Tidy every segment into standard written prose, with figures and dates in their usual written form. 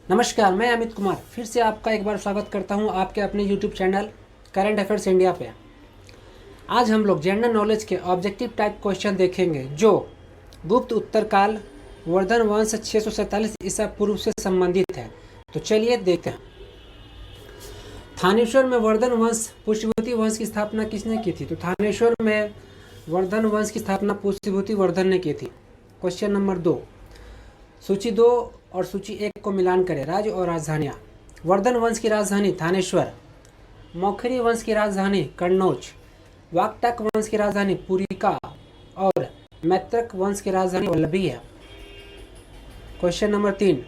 नमस्कार, मैं अमित कुमार फिर से आपका एक बार स्वागत करता हूं आपके अपने YouTube channel current affairs India पे। आज हम लोग जनरल नॉलेज के ऑब्जेक्टिव टाइप क्वेश्चन देखेंगे जो गुप्त उत्तरकाल वर्धन वंश 647 ईसा पूर्व से संबंधित है। तो चलिए देखते हैं। थानेश्वर में वर्धन वंश पुष्यभूति वंश की स्थापना किसने की थी? तो थानेश्वर में वर्धन वंश की स्थापना पुष्यभूति वर्धन ने की थी। क्वेश्चन नंबर 2, सूची 2 और सूची 1 को मिलान करें। राज्य और राजधानियाँ। वर्धन वंश की राजधानी थानेश्वर, मौखरी वंश की राजधानी कन्नौज, वाकटक वंश की राजधानी पुरिका और मैत्रक वंश की राजधानी वल्लभी है। क्वेश्चन नंबर 3,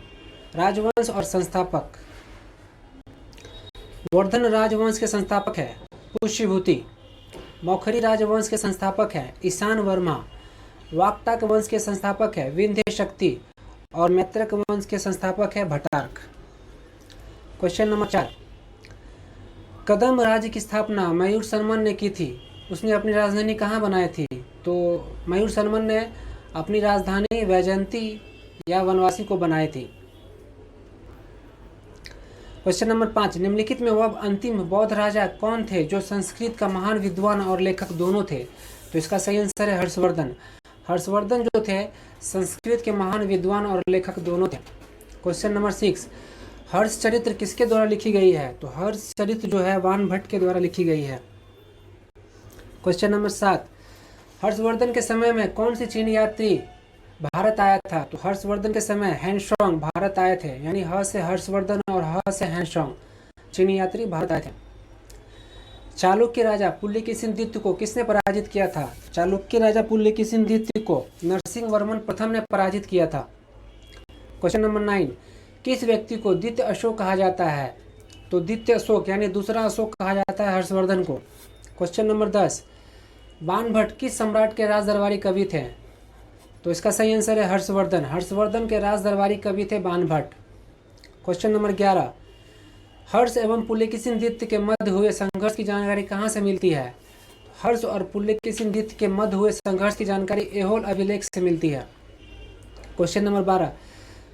राजवंश और संस्थापक। वर्धन राजवंश के संस्थापक है पुष्यभूति, मौखरी राजवंश के संस्थापक है ईशान वर्मा, वाकटक वंश के संस्थापक है विंध्य शक्ति और मैत्रक वंश के संस्थापक है भट्टारक। क्वेश्चन नंबर 4, कदम राज्य की स्थापना मयूर शर्मन ने की थी। उसने अपनी राजधानी कहाँ बनाई थी? तो मयूर शर्मन ने अपनी राजधानी वैजयंती या वनवासी को बनाई थी। क्वेश्चन नंबर 5, निम्नलिखित में वह अंतिम बौद्ध राजा कौन थे जो संस्कृत का महान विद्वान और लेखक दोनों थे? तो इसका सही आंसर है हर्षवर्धन। हर्षवर्धन जो थे संस्कृत के महान विद्वान और लेखक दोनों थे। क्वेश्चन नंबर 6, हर्ष चरित्र किसके द्वारा लिखी गई है? तो हर्ष चरित्र जो है वानभट्ट के द्वारा लिखी गई है। क्वेश्चन नंबर 7, हर्षवर्धन के समय में कौन सी चीनी यात्री भारत आया था? तो हर्षवर्धन के समय हैंशोंग भारत आए थे, यानी ह से हर्षवर्धन और ह से हैंशोंग चीनी यात्री भारत आए थे। चालुक्य राजा पुलकेशिन को किसने पराजित किया था? चालुक्य राजा पुलकेशिन को नरसिंह वर्मन प्रथम ने पराजित किया था। क्वेश्चन नंबर 9, किस व्यक्ति को द्वितीय अशोक कहा जाता है? तो द्वितीय अशोक यानी दूसरा अशोक कहा जाता है हर्षवर्धन को। क्वेश्चन नंबर 10, बाणभट्ट किस सम्राट के राज दरबारी कवि थे? तो इसका सही आंसर है हर्षवर्धन। हर्षवर्धन के राज दरबारी कवि थे बाणभट्ट। क्वेश्चन नंबर 11, हर्ष एवं पुलकेशिन के मध्य हुए संघर्ष की जानकारी कहाँ से मिलती है? हर्ष और पुलकेशिन के मध्य हुए संघर्ष की जानकारी ऐहोल अभिलेख से मिलती है। क्वेश्चन नंबर 12,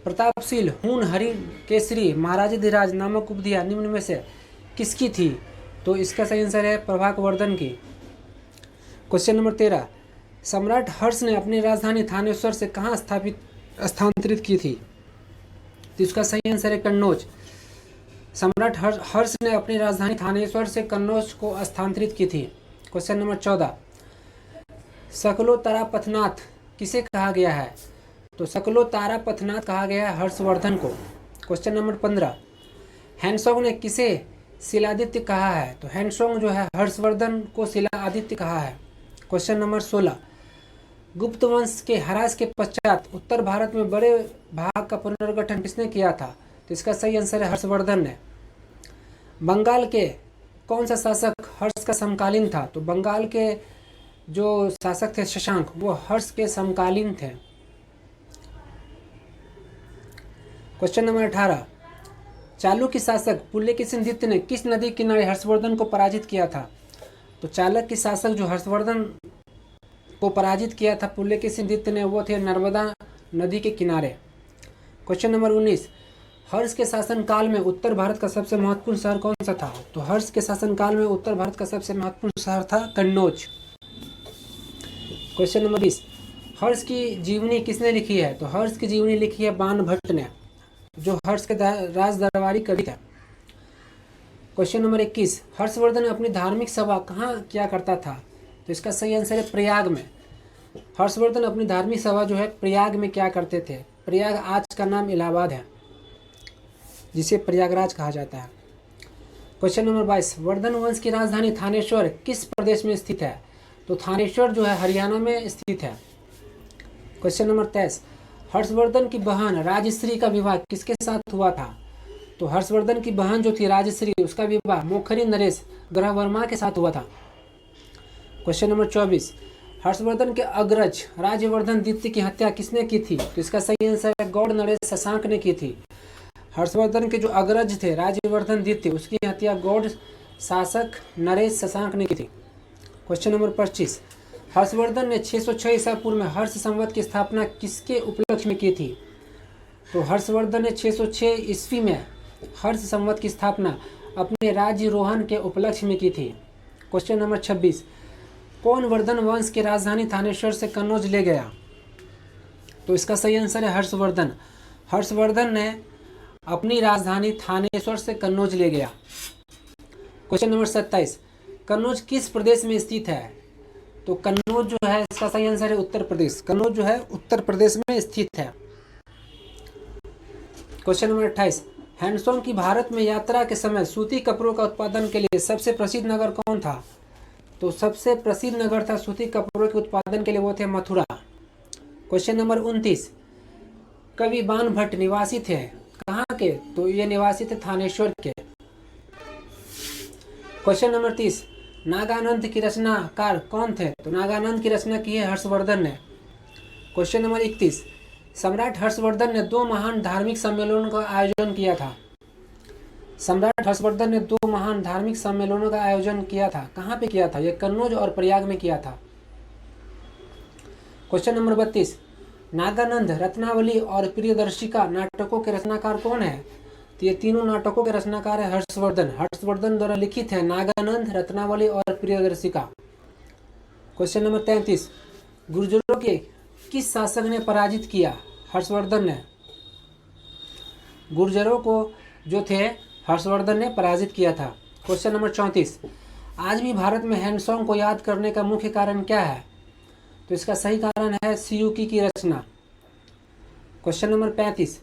प्रतापशील हून हरि केसरी महाराजाधिराज नामक उपधिया निम्न में से किसकी थी? तो इसका सही आंसर है प्रभाकवर्धन की। क्वेश्चन नंबर 13, सम्राट हर्ष ने अपनी राजधानी थानेश्वर से कहाँ स्थानांतरित की थी? तो इसका सही आंसर है कन्नौज। सम्राट हर्ष ने अपनी राजधानी थानेश्वर से कन्नौज को स्थानांतरित की थी। क्वेश्चन नंबर 14, सकलोतारा पथनाथ किसे कहा गया है? तो सकलोतारा पथनाथ कहा गया है हर्षवर्धन को। क्वेश्चन नंबर 15, हैंसोंग ने किसे शिलादित्य कहा है? तो हैंसोंग जो है हर्षवर्धन को शिलादित्य कहा है। क्वेश्चन नंबर 16, गुप्त वंश के ह्रास के पश्चात उत्तर भारत में बड़े भाग का पुनर्गठन किसने किया था? तो इसका सही आंसर है हर्षवर्धन ने। बंगाल के कौन सा शासक हर्ष का समकालीन था? तो बंगाल के जो शासक थे शशांक, वो हर्ष के समकालीन थे। क्वेश्चन नंबर 18, चालुक्य शासक पुलकेशिन ने किस नदी किनारे हर्षवर्धन को पराजित किया था? तो चालुक्य शासक जो हर्षवर्धन को पराजित किया था पुलकेशिन ने, वो थे नर्मदा नदी के किनारे। क्वेश्चन नंबर 19, हर्ष के शासनकाल में उत्तर भारत का सबसे महत्वपूर्ण शहर कौन सा था? तो हर्ष के शासनकाल में उत्तर भारत का सबसे महत्वपूर्ण शहर था कन्नौज। क्वेश्चन नंबर 20, हर्ष की जीवनी किसने लिखी है? तो हर्ष की जीवनी लिखी है बाणभट्ट ने, जो हर्ष के राज दरबारी कवि थे। क्वेश्चन नंबर 21, हर्षवर्धन अपनी धार्मिक सभा कहाँ किया करता था? तो इसका सही आंसर है प्रयाग में। हर्षवर्धन अपनी धार्मिक सभा जो है प्रयाग में क्या करते थे? प्रयाग आज का नाम इलाहाबाद है, जिसे प्रयागराज कहा जाता है। क्वेश्चन नंबर 22, वर्धन वंश की राजधानी थानेश्वर किस प्रदेश में स्थित है? तो थानेश्वर जो है हरियाणा में स्थित है। क्वेश्चन नंबर 23, हर्षवर्धन की बहन राजश्री का विवाह किसके साथ हुआ था? तो हर्षवर्धन की बहन जो थी राजश्री, उसका विवाह मौखरी नरेश ग्रहवर्मा के साथ हुआ था। क्वेश्चन नंबर 24, हर्षवर्धन के अग्रज राज्यवर्धन की हत्या किसने की थी? तो इसका सही आंसर है गौड़ नरेश शशांक ने की थी। हर्षवर्धन के जो अग्रज थे राज्यवर्धन उसकी हत्या गौड़ शासक नरेश शशांक ने की थी। क्वेश्चन नंबर 25, हर्षवर्धन ने 606 ईसा पूर्व में हर्ष संवत की स्थापना किसके उपलक्ष्य में की थी? तो हर्षवर्धन ने 606 ईस्वी में हर्ष संवत की स्थापना अपने राज्यरोहण के उपलक्ष्य में की थी। क्वेश्चन नंबर 26, कौन वर्धन वंश की राजधानी थानेश्वर से कन्नौज ले गया? तो इसका सही आंसर है हर्षवर्धन। हर्षवर्धन ने अपनी राजधानी थानेश्वर से कन्नौज ले गया। क्वेश्चन नंबर 27, कन्नौज किस प्रदेश में स्थित है? तो कन्नौज जो है इसका सही आंसर है उत्तर प्रदेश। कन्नौज जो है उत्तर प्रदेश में स्थित है। क्वेश्चन नंबर 28, हैंडसॉन्ग की भारत में यात्रा के समय सूती कपड़ों का उत्पादन के लिए सबसे प्रसिद्ध नगर कौन था? तो सबसे प्रसिद्ध नगर था सूती कपड़ों के उत्पादन के लिए वो थे मथुरा। क्वेश्चन नंबर 29, कवि बाण भट्ट निवासी थे कहाँ के? तो ये निवासी थे थानेश्वर के। क्वेश्चन नंबर 30, नागानंद की रचनाकार कौन थे? तो नागानंद की रचना की है हर्षवर्धन ने। क्वेश्चन नंबर 31, सम्राट हर्षवर्धन ने 2 महान धार्मिक सम्मेलनों का आयोजन किया था। सम्राट हर्षवर्धन ने 2 महान धार्मिक सम्मेलनों का आयोजन किया था। कहाँ पे किया था? यह कन्नौज और प्रयाग में किया था। क्वेश्चन नंबर 32, नागानंद, रत्नावली और प्रियदर्शिका नाटकों के रचनाकार कौन है? तो ये तीनों नाटकों के रचनाकार है हर्षवर्धन। हर्षवर्धन द्वारा लिखित है नागानंद, रत्नावली और प्रियदर्शिका। क्वेश्चन नंबर 33, गुर्जरों के किस शासक ने पराजित किया? हर्षवर्धन ने। गुर्जरों को जो थे हर्षवर्धन ने पराजित किया था। क्वेश्चन नंबर 34, आज भी भारत में हैंडसॉन्ग को याद करने का मुख्य कारण क्या है? तो इसका सही कारण है सियुकी की रचना। क्वेश्चन नंबर 35,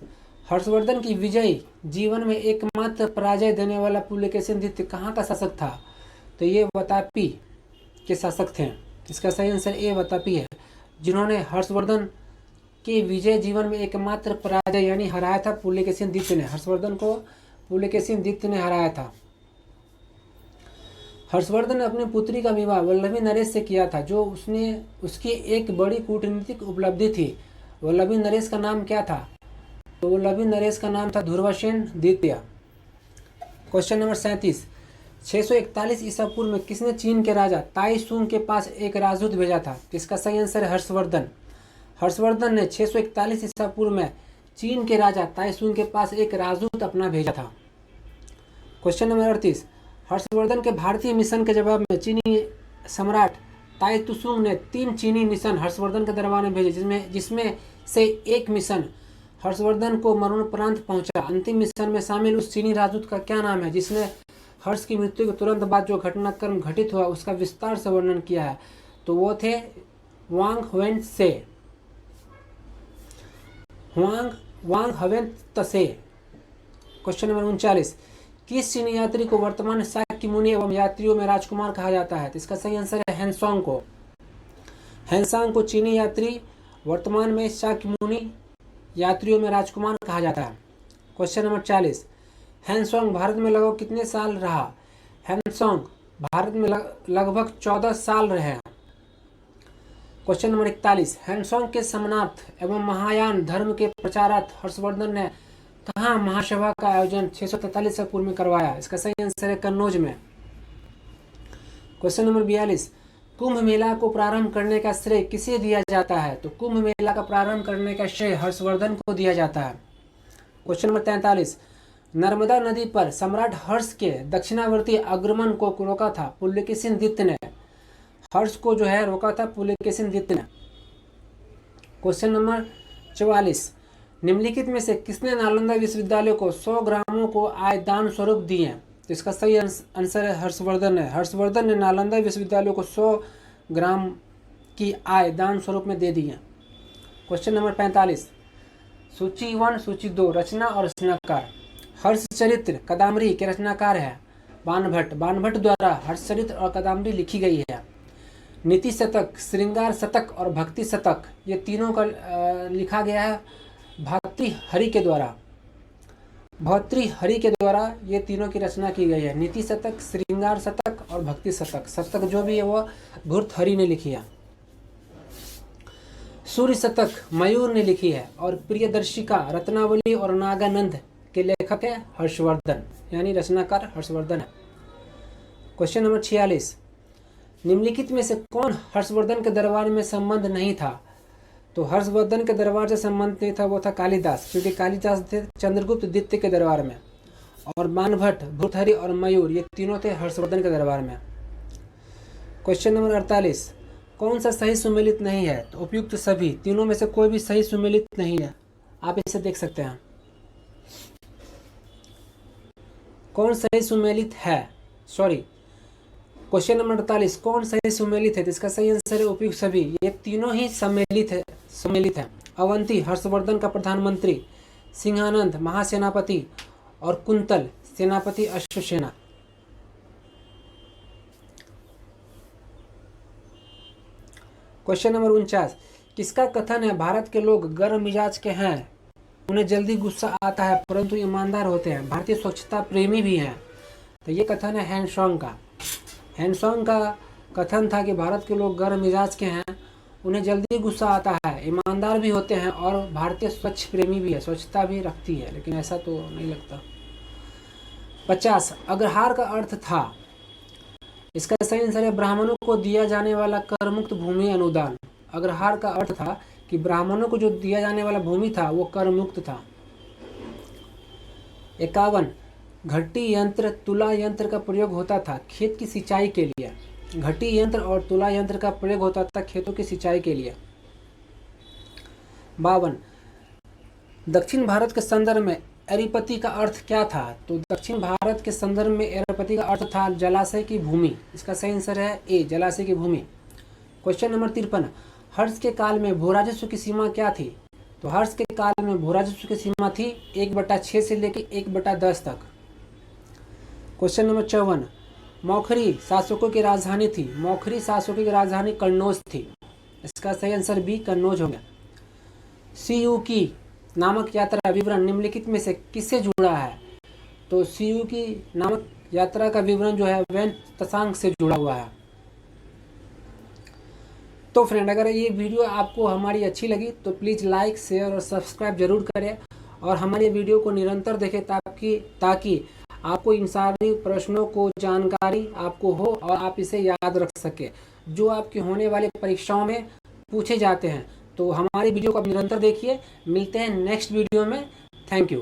हर्षवर्धन की विजयी जीवन में एकमात्र पराजय देने वाला पुलकेशिन द्वितीय कहाँ का शासक था? तो ये वातापी के शासक थे। इसका सही आंसर ए वातापी है, जिन्होंने हर्षवर्धन के विजय जीवन में एकमात्र पराजय यानी हराया था पुलकेशिन द्वितीय ने। हर्षवर्धन को पुलकेशिन द्वितीय ने हराया था। हर्षवर्धन ने अपनी पुत्री का विवाह वल्लभी नरेश से किया था, जो उसकी एक बड़ी कूटनीतिक उपलब्धि थी। वल्लभी नरेश का नाम क्या था? तो वल्लभी नरेश का नाम था धुर्वासेन द्वितीय। क्वेश्चन नंबर 37, 641 ईसा पूर्व में किसने चीन के राजा ताई सुंग के पास एक राजदूत भेजा था? इसका सही आंसर है हर्षवर्धन। हर्षवर्धन ने 641 ईसा पूर्व में चीन के राजा ताई सुंग के पास एक राजदूत अपना भेजा था। क्वेश्चन नंबर 38, हर्षवर्धन के भारतीय मिशन के जवाब में चीनी सम्राट ताई तुसुंग ने 3 चीनी मिशन हर्षवर्धन के दरबार में भेजे, जिसमें से एक मिशन हर्षवर्धन को मरणोपरांत पहुंचा। अंतिम मिशन में शामिल उस चीनी राजदूत का क्या नाम है जिसने हर्ष की मृत्यु के तुरंत बाद जो घटनाक्रम घटित हुआ उसका विस्तार से वर्णन किया है? तो वो थे वांग हवेन से। वांग हवेन तसे। क्वेश्चन नंबर 39, किस चीनी यात्री को वर्तमान शाक्य मुनि एवं यात्रियों में राजकुमार कहा जाता है? तो इसका सही आंसर है हैंसोंग को। हैंसोंग को चीनी यात्री वर्तमान में शाक्य मुनि यात्रियों में राजकुमार कहा जाता है। क्वेश्चन नंबर 40, हैंसोंग भारत में लगभग कितने साल रहा? हैंसोंग भारत में लगभग 14 साल रहे। क्वेश्चन नंबर 41, हैंसोंग के समनार्थ एवं महायान धर्म के प्रचारार्थ हर्षवर्धन ने कहाँ महासभा का आयोजन 643 ईसा पूर्व में करवाया? इसका सही आंसर है कन्नौज में। क्वेश्चन नंबर 42, कुंभ मेला को प्रारंभ करने का श्रेय किसे दिया जाता है? तो कुंभ मेला का प्रारंभ करने का श्रेय हर्षवर्धन को दिया जाता है। क्वेश्चन नंबर 43, नर्मदा नदी पर सम्राट हर्ष के दक्षिणावर्ती आगमन को रोका था पुलकेशिन द्वितीय ने। हर्ष को जो है रोका था पुलकेशिन द्वितीय ने। क्वेश्चन नंबर 44, निम्नलिखित में से किसने नालंदा विश्वविद्यालय को 100 ग्रामों को आय दान स्वरूप दिए? तो इसका सही आंसर है हर्षवर्धन है। हर्षवर्धन ने नालंदा विश्वविद्यालय को 100 ग्राम की आय दान स्वरूप में दे दी है। क्वेश्चन नंबर 45, सूची 1 सूची 2 रचना और रचनाकार। हर्षचरित्र कदामरी के रचनाकार है बाणभट्ट। बाणभट्ट द्वारा हर्षचरित्र और कदामरी लिखी गई है। नीति शतक, श्रृंगार शतक और भक्ति शतक ये तीनों का लिखा गया है भर्तृहरि के द्वारा। भर्तृहरि के द्वारा ये तीनों की रचना की गई है। नीति शतक, श्रृंगार शतक और भक्ति शतक। शतक जो भी है वो भर्तृहरि ने लिखी है। सूर्य शतक मयूर ने लिखी है और प्रियदर्शिका, रत्नावली और नागानंद के लेखक है हर्षवर्धन, यानी रचनाकार हर्षवर्धन है। क्वेश्चन नंबर 46, निम्नलिखित में से कौन हर्षवर्धन के दरबार में संबंध नहीं था? तो हर्षवर्धन के दरबार से संबंध नहीं था, वो था कालिदास, क्योंकि कालिदास थे चंद्रगुप्त द्वितीय के दरबार में। और बाणभट्ट, भर्तृहरि और मयूर ये तीनों थे हर्षवर्धन के दरबार में। क्वेश्चन नंबर 48, कौन सा सही सुमेलित नहीं है? तो उपयुक्त सभी, तीनों में से कोई भी सही सुमेलित नहीं है। आप इसे देख सकते हैं। कौन सही सुमेलित है? सॉरी, क्वेश्चन नंबर 48, कौन सही सुमेलित है? तो इसका सही आंसर है उपयुक्त सभी। ये तीनों ही सम्मिलित है। अवंती हर्षवर्धन का प्रधानमंत्री, सिंहानंद महासेनापति और कुंतल सेनापति अश्वसेना। क्वेश्चन नंबर 49, किसका कथन है भारत के लोग गर्म मिजाज के हैं, उन्हें जल्दी गुस्सा आता है परंतु ईमानदार होते हैं, भारतीय स्वच्छता प्रेमी भी हैं? तो ये कथन है हैंडसॉन्ग का। हैंडसॉन्ग का कथन था कि भारत के लोग गर्म मिजाज के हैं, उन्हें जल्दी गुस्सा आता है, ईमानदार भी होते हैं और भारतीय स्वच्छ प्रेमी भी है, स्वच्छता भी रखती है, लेकिन ऐसा तो नहीं लगता। 50, अग्रहार का अर्थ था? इसका सही आंसर है ब्राह्मणों को दिया जाने वाला करमुक्त भूमि अनुदान। अग्रहार का अर्थ था कि ब्राह्मणों को जो दिया जाने वाला भूमि था वो करमुक्त था। 51, घटी यंत्र तुला यंत्र का प्रयोग होता था खेत की सिंचाई के लिए। घटी यंत्र और तुला यंत्र का प्रयोग होता था खेतों की सिंचाई के लिए। 52, दक्षिण भारत के संदर्भ में एरिपति का अर्थ क्या था? तो दक्षिण भारत के संदर्भ में एरिपति का अर्थ था जलाशय की भूमि। इसका सही आंसर है ए, जलाशय की भूमि। क्वेश्चन नंबर 53, हर्ष के काल में भूराजस्व की सीमा क्या थी? तो हर्ष के काल में भूराजस्व की सीमा थी 1/6 से लेकर 1/10 तक। क्वेश्चन नंबर 54, मौखरी शासकों की राजधानी थी? मौखरी शासकों की राजधानी कन्नौज थी। इसका सही आंसर बी, कन्नौज हो गया। सीयू की नामक यात्रा विवरण निम्नलिखित में से किससे जुड़ा है? तो सीयू की नामक यात्रा का विवरण जो है वैन त्सांग से जुड़ा हुआ है। तो फ्रेंड, अगर ये वीडियो आपको हमारी अच्छी लगी तो प्लीज़ लाइक, शेयर और सब्सक्राइब जरूर करें और हमारी वीडियो को निरंतर देखें ताकि आपको इन सारी प्रश्नों को जानकारी आपको हो और आप इसे याद रख सकें, जो आपकी होने वाली परीक्षाओं में पूछे जाते हैं। तो हमारी वीडियो को आप निरंतर देखिए। मिलते हैं नेक्स्ट वीडियो में। Thank you.